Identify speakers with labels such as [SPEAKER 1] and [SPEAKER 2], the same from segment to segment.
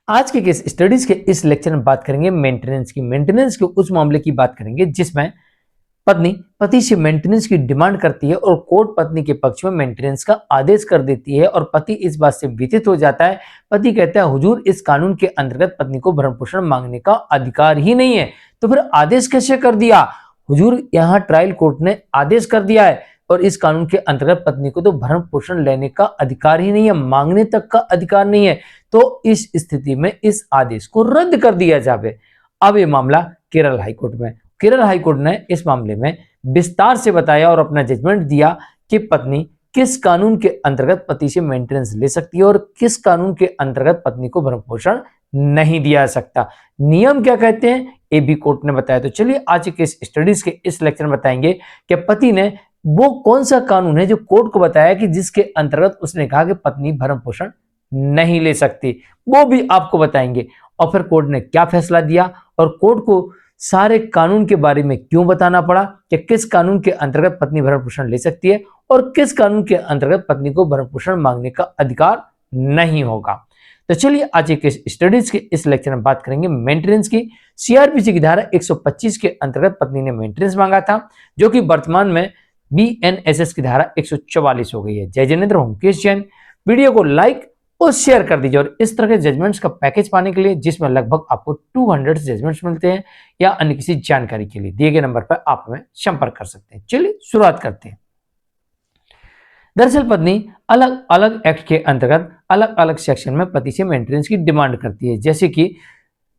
[SPEAKER 1] आज के case studies के इस लेक्चर में बात करेंगे मेंटेनेंस के उस मामले की बात करेंगे जिसमें पत्नी पति से मेंटेनेंस की डिमांड करती है और कोर्ट पत्नी के पक्ष में मेंटेनेंस का आदेश कर देती है और पति इस बात से व्यथित हो जाता है। पति कहता है हुजूर इस कानून के अंतर्गत पत्नी को भरण पोषण मांगने का अधिकार ही नहीं है, तो फिर आदेश कैसे कर दिया? हुजूर यहाँ ट्रायल कोर्ट ने आदेश कर दिया है और इस कानून के अंतर्गत पत्नी को तो भरण पोषण लेने का अधिकार ही नहीं है, मांगने तक का अधिकार नहीं है। तो इस स्थिति में इस आदेश को रद्द कर दिया जाए। अब ये मामला केरल हाईकोर्ट में, केरल हाईकोर्ट ने इस मामले में विस्तार से बताया और अपना जजमेंट दिया कि पत्नी किस कानून के अंतर्गत पति से मेंटेनेंस ले सकती है और किस कानून के अंतर्गत पत्नी को भरण पोषण नहीं दिया जा सकता। नियम क्या कहते हैं ये भी कोर्ट ने बताया। तो चलिए आज के स्टडीज के इस लेक्चर में बताएंगे कि पति ने वो कौन सा कानून है जो कोर्ट को बताया कि जिसके अंतर्गत उसने कहा कि पत्नी भरण पोषण नहीं ले सकती, वो भी आपको बताएंगे। और फिर कोर्ट ने क्या फैसला दिया और कोर्ट को सारे कानून के बारे में क्यों बताना पड़ा कि किस कानून के अंतर्गत पत्नी भरण पोषण ले सकती है और किस कानून के अंतर्गत पत्नी को भरण पोषण मांगने का अधिकार नहीं होगा। तो चलिए आज के स्टडीज के इस लेक्चर में बात करेंगे मेंटेनेंस की। सीआरपीसी की धारा 125 के अंतर्गत पत्नी ने मेंटेनेंस मांगा था जो कि वर्तमान में बीएनएसएस की धारा 144 हो गई है। जय जनेन्द्र होमकेश जैन। वीडियो को लाइक और शेयर कर दीजिए और इस तरह के जजमेंट्स का पैकेज पाने के लिए जिसमें लगभग आपको 200 जजमेंट्स मिलते हैं या अन्य किसी जानकारी के लिए दिए गए नंबर पर आप हमें संपर्क कर सकते हैं। चलिए शुरुआत करते हैं। दरअसल पत्नी अलग अलग एक्ट के अंतर्गत अलग अलग सेक्शन में पति से मेंटेनेंस की डिमांड करती है, जैसे कि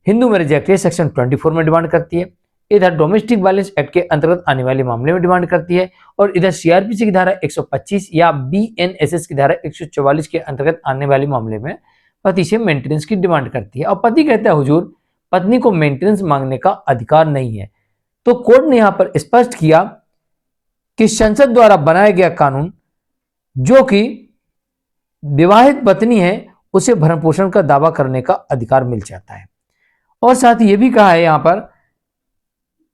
[SPEAKER 1] हिंदू मैरिज एक्ट के सेक्शन 24 में डिमांड करती है, इधर डोमेस्टिक वायलेंस एक्ट के अंतर्गत आने वाले मामले में डिमांड करती है और इधर सीआरपीसी की धारा 125 या बीएनएसएस की धारा 144 के अंतर्गत आने वाले मामले में पति से मेंटेनेंस की डिमांड करती है। और पति कहता है हुजूर पत्नी को मेंटेनेंस मांगने का अधिकार नहीं है। तो कोर्ट ने यहां पर स्पष्ट किया कि संसद द्वारा बनाया गया कानून जो कि विवाहित पत्नी है उसे भरण पोषण का दावा करने का अधिकार मिल जाता है। और साथ ही यह भी कहा है यहां पर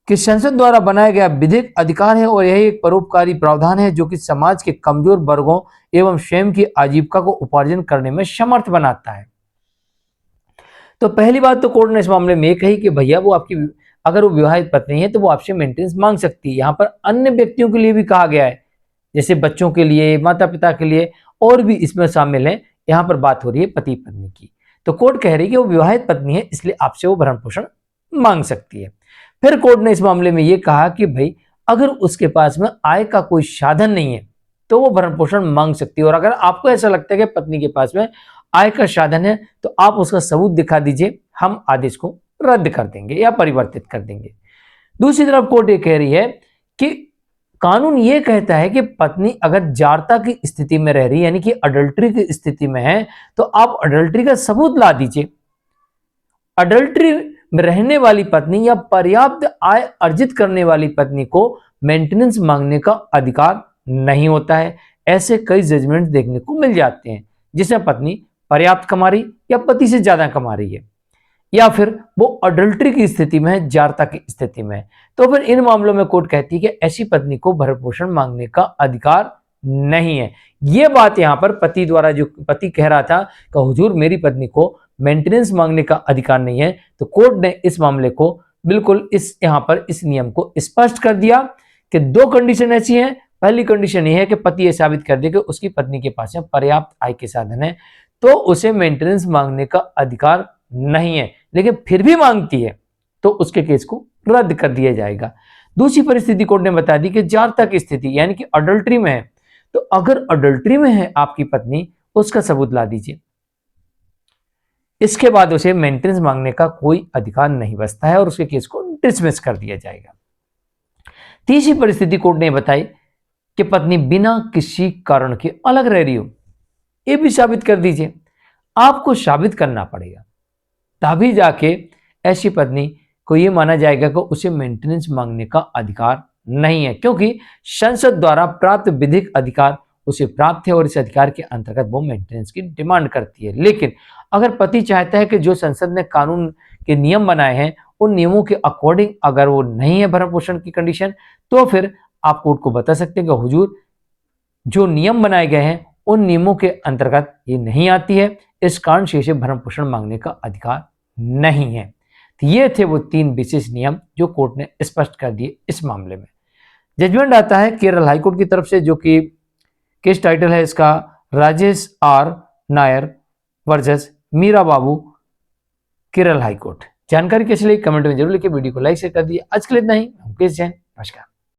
[SPEAKER 1] कि संसद द्वारा बनाया गया विधिक अधिकार है और यह एक परोपकारी प्रावधान है जो कि समाज के कमजोर वर्गों एवं स्वयं की आजीविका को उपार्जन करने में समर्थ बनाता है। तो पहली बात तो कोर्ट ने इस मामले में कही कि भैया वो आपकी अगर वो विवाहित पत्नी है तो वो आपसे मेंटेनेंस मांग सकती है। यहाँ पर अन्य व्यक्तियों के लिए भी कहा गया है, जैसे बच्चों के लिए, माता पिता के लिए, और भी इसमें शामिल है। यहाँ पर बात हो रही है पति पत्नी की। तो कोर्ट कह रही है कि वो विवाहित पत्नी है इसलिए आपसे वो भरण पोषण मांग सकती है। फिर कोर्ट ने इस मामले में यह कहा कि भाई अगर उसके पास में आय का कोई साधन नहीं है तो वो भरण पोषण मांग सकती है। और अगर आपको ऐसा लगता है कि पत्नी के पास में आय का साधन है तो आप उसका सबूत दिखा दीजिए, हम आदेश को रद्द कर देंगे या परिवर्तित कर देंगे। दूसरी तरफ कोर्ट ये कह रही है कि कानून ये कहता है कि पत्नी अगर जारता की स्थिति में रह रही है यानी कि अडल्ट्री की स्थिति में है तो आप अडल्ट्री का सबूत ला दीजिए। अडल्ट्री में रहने वाली पत्नी या पर्याप्त आय अर्जित करने वाली पत्नी को मेंटेनेंस मांगने का अधिकार नहीं होता है। ऐसे कई जजमेंट देखने को मिल जाते हैं जिसमें पत्नी पर्याप्त कमा रही या पति से ज्यादा कमा रही है या फिर वो अडल्ट्री की स्थिति में है, जारता की स्थिति में है। तो फिर इन मामलों में कोर्ट कहती है कि ऐसी पत्नी को भरण पोषण मांगने का अधिकार नहीं है। ये बात यहाँ पर पति द्वारा जो पति कह रहा था कि हुजूर मेरी पत्नी को मेंटेनेंस मांगने का अधिकार नहीं है, तो कोर्ट ने इस मामले को बिल्कुल यहाँ पर इस नियम को स्पष्ट कर दिया कि दो कंडीशन ऐसी हैं। पहली कंडीशन यह है कि पति ये साबित कर दे कि उसकी पत्नी के पास में पर्याप्त आय के साधन है तो उसे मेंटेनेंस मांगने का अधिकार नहीं है, लेकिन फिर भी मांगती है तो उसके केस को रद्द कर दिया जाएगा। दूसरी परिस्थिति कोर्ट ने बता दी कि जारता की स्थिति यानी कि अडल्ट्री में है, तो अगर अडल्ट्री में है आपकी पत्नी उसका सबूत ला दीजिए, इसके बाद उसे मेंटेनेंस मांगने का कोई अधिकार नहीं बचता है और उसके केस को डिसमिस कर दिया जाएगा। तीसरी परिस्थिति कोर्ट ने बताई कि पत्नी बिना किसी कारण के अलग रह रही हो, यह भी साबित कर दीजिए। आपको साबित करना पड़ेगा तभी जाके ऐसी पत्नी को यह माना जाएगा कि उसे मेंटेनेंस मांगने का अधिकार नहीं है, क्योंकि संसद द्वारा प्राप्त विधिक अधिकार उसे प्राप्त है और इस अधिकार के अंतर्गत वो मेंटेनेंस की डिमांड करती है। लेकिन अगर पति चाहता है कि जो संसद ने कानून के नियम बनाए हैं उन नियमों के अकॉर्डिंग अगर वो नहीं है भरण पोषण की कंडीशन, तो फिर आप कोर्ट को बता सकते हैं कि हुजूर जो नियम बनाए गए हैं उन नियमों के अंतर्गत ये नहीं आती है, इस कारण से इसे भरण पोषण मांगने का अधिकार नहीं है। तो ये थे वो 3 विशेष नियम जो कोर्ट ने स्पष्ट कर दिए इस मामले में। जजमेंट आता है केरल हाईकोर्ट की तरफ से, जो कि केस टाइटल है इसका Rajesh R Nair versus Meera Babu, Kerala high court. जानकारी कैसी लगी कमेंट में जरूर लिखिए, वीडियो को लाइक शेयर कर दिए। आज के लिए इतना ही। हम केस जैन, नमस्कार।